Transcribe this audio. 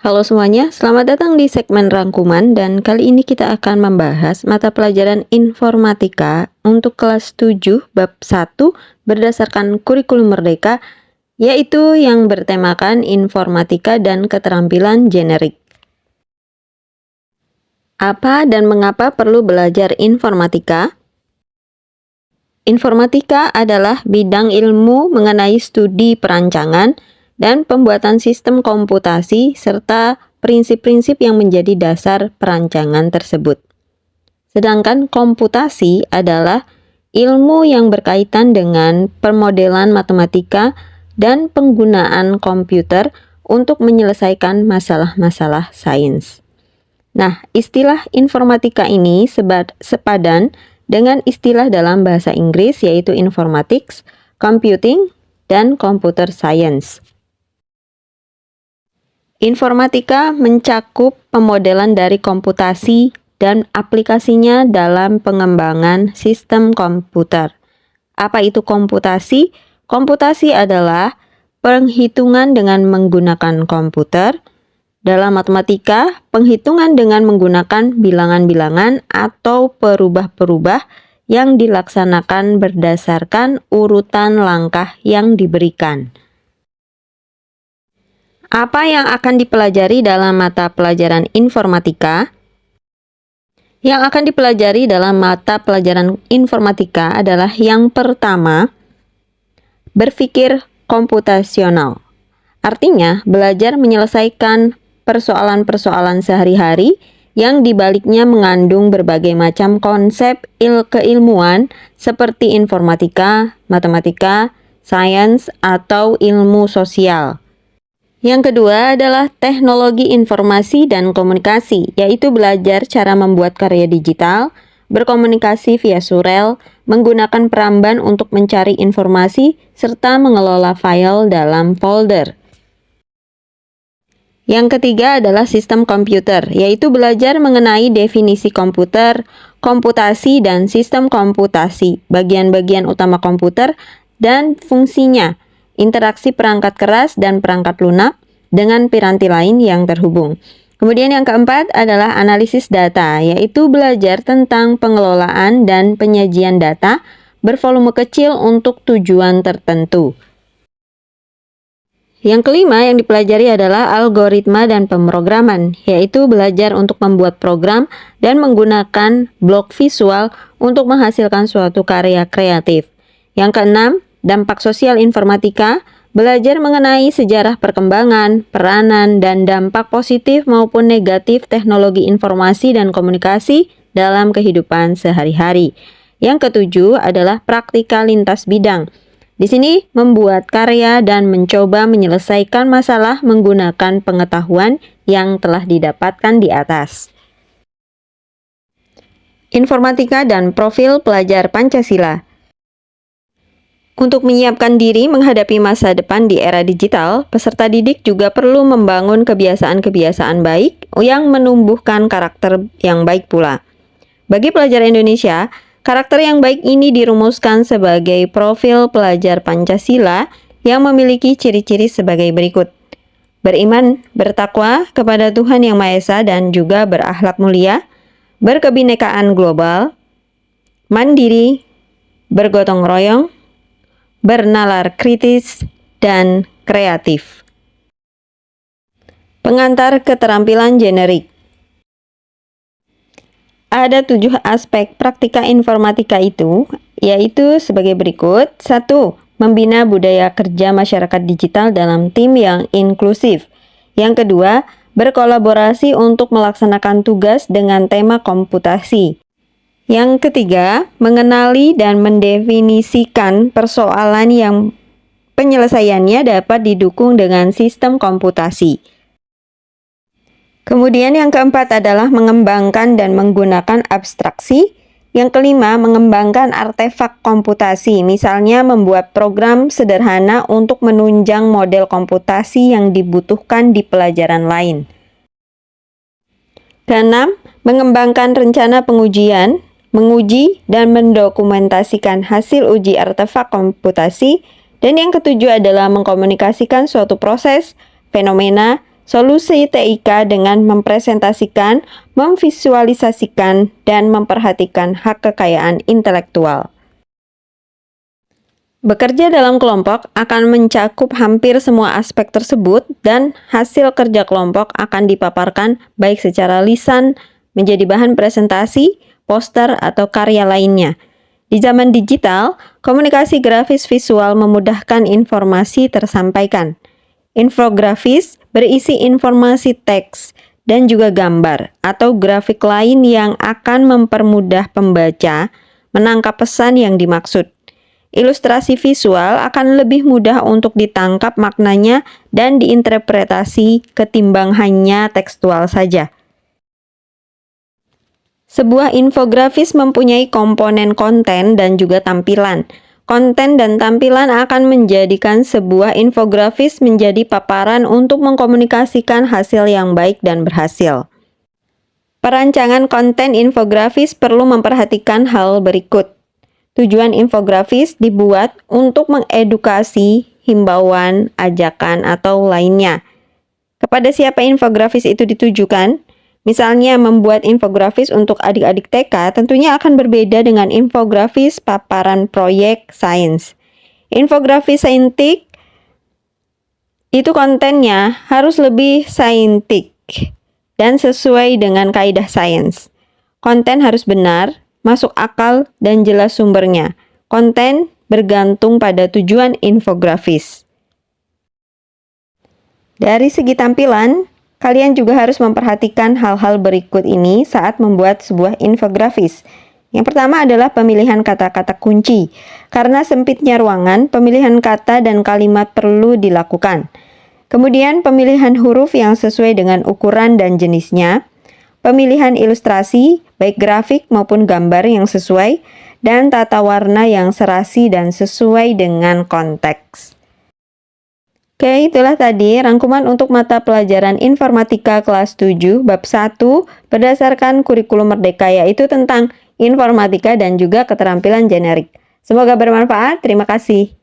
Halo semuanya, selamat datang di segmen rangkuman dan kali ini kita akan membahas mata pelajaran informatika untuk kelas 7 bab 1 berdasarkan kurikulum merdeka, yaitu yang bertemakan informatika dan keterampilan generik. Apa dan mengapa perlu belajar informatika? Informatika adalah bidang ilmu mengenai studi perancangan dan pembuatan sistem komputasi serta prinsip-prinsip yang menjadi dasar perancangan tersebut. Sedangkan komputasi adalah ilmu yang berkaitan dengan permodelan matematika dan penggunaan komputer untuk menyelesaikan masalah-masalah sains. Nah, istilah informatika ini sepadan dengan istilah dalam bahasa Inggris yaitu informatics, computing, dan computer science. Informatika mencakup pemodelan dari komputasi dan aplikasinya dalam pengembangan sistem komputer. Apa itu komputasi? Komputasi adalah penghitungan dengan menggunakan komputer. Dalam matematika, penghitungan dengan menggunakan bilangan-bilangan atau perubah-perubah yang dilaksanakan berdasarkan urutan langkah yang diberikan. Apa yang akan dipelajari dalam mata pelajaran informatika? Yang akan dipelajari dalam mata pelajaran informatika adalah yang pertama, berpikir komputasional. Artinya, belajar menyelesaikan persoalan-persoalan sehari-hari yang dibaliknya mengandung berbagai macam konsep keilmuan seperti informatika, matematika, sains, atau ilmu sosial. Yang kedua adalah teknologi informasi dan komunikasi, yaitu belajar cara membuat karya digital, berkomunikasi via surel, menggunakan peramban untuk mencari informasi, serta mengelola file dalam folder. Yang ketiga adalah sistem komputer, yaitu belajar mengenai definisi komputer, komputasi, dan sistem komputasi, bagian-bagian utama komputer, dan fungsinya, interaksi perangkat keras dan perangkat lunak dengan piranti lain yang terhubung. Kemudian yang keempat adalah analisis data, yaitu belajar tentang pengelolaan dan penyajian data bervolume kecil untuk tujuan tertentu. Yang kelima yang dipelajari adalah algoritma dan pemrograman, yaitu belajar untuk membuat program dan menggunakan blok visual untuk menghasilkan suatu karya kreatif. Yang keenam, dampak sosial informatika, belajar mengenai sejarah perkembangan, peranan, dan dampak positif maupun negatif teknologi informasi dan komunikasi dalam kehidupan sehari-hari. Yang ketujuh adalah praktika lintas bidang. Di sini membuat karya dan mencoba menyelesaikan masalah menggunakan pengetahuan yang telah didapatkan di atas. Informatika dan profil pelajar Pancasila. Untuk menyiapkan diri menghadapi masa depan di era digital, peserta didik juga perlu membangun kebiasaan-kebiasaan baik yang menumbuhkan karakter yang baik pula. Bagi pelajar Indonesia, karakter yang baik ini dirumuskan sebagai profil pelajar Pancasila yang memiliki ciri-ciri sebagai berikut. Beriman, bertakwa kepada Tuhan Yang Maha Esa dan juga berakhlak mulia, berkebinekaan global, mandiri, bergotong royong, bernalar kritis, dan kreatif. Pengantar keterampilan generik. Ada 7 aspek praktika informatika itu, yaitu sebagai berikut. 1. Membina budaya kerja masyarakat digital dalam tim yang inklusif. Yang kedua, berkolaborasi untuk melaksanakan tugas dengan tema komputasi. Yang ketiga, mengenali dan mendefinisikan persoalan yang penyelesaiannya dapat didukung dengan sistem komputasi. Kemudian yang keempat adalah mengembangkan dan menggunakan abstraksi. Yang kelima, mengembangkan artefak komputasi, misalnya membuat program sederhana untuk menunjang model komputasi yang dibutuhkan di pelajaran lain. Keenam, mengembangkan rencana pengujian, menguji dan mendokumentasikan hasil uji artefak komputasi. Dan yang ketujuh adalah mengkomunikasikan suatu proses, fenomena, solusi TIK dengan mempresentasikan, memvisualisasikan, dan memperhatikan hak kekayaan intelektual. Bekerja dalam kelompok akan mencakup hampir semua aspek tersebut dan hasil kerja kelompok akan dipaparkan baik secara lisan, menjadi bahan presentasi, poster, atau karya lainnya. Di zaman digital, komunikasi grafis visual memudahkan informasi tersampaikan. Infografis berisi informasi teks dan juga gambar atau grafik lain yang akan mempermudah pembaca menangkap pesan yang dimaksud. Ilustrasi visual akan lebih mudah untuk ditangkap maknanya dan diinterpretasi ketimbang hanya tekstual saja. Sebuah infografis mempunyai komponen konten dan juga tampilan. Konten dan tampilan akan menjadikan sebuah infografis menjadi paparan untuk mengkomunikasikan hasil yang baik dan berhasil. Perancangan konten infografis perlu memperhatikan hal berikut. Tujuan infografis dibuat untuk mengedukasi, himbauan, ajakan, atau lainnya. Kepada siapa infografis itu ditujukan? Misalnya membuat infografis untuk adik-adik TK tentunya akan berbeda dengan infografis paparan proyek sains. Infografis saintik itu kontennya harus lebih saintik dan sesuai dengan kaidah sains. Konten harus benar, masuk akal, dan jelas sumbernya. Konten bergantung pada tujuan infografis. Dari segi tampilan, kalian juga harus memperhatikan hal-hal berikut ini saat membuat sebuah infografis. Yang pertama adalah pemilihan kata-kata kunci. Karena sempitnya ruangan, pemilihan kata dan kalimat perlu dilakukan. Kemudian pemilihan huruf yang sesuai dengan ukuran dan jenisnya. Pemilihan ilustrasi, baik grafik maupun gambar yang sesuai, dan tata warna yang serasi dan sesuai dengan konteks. Oke, itulah tadi rangkuman untuk mata pelajaran Informatika kelas 7 bab 1 berdasarkan kurikulum Merdeka, yaitu tentang informatika dan juga keterampilan generik. Semoga bermanfaat. Terima kasih.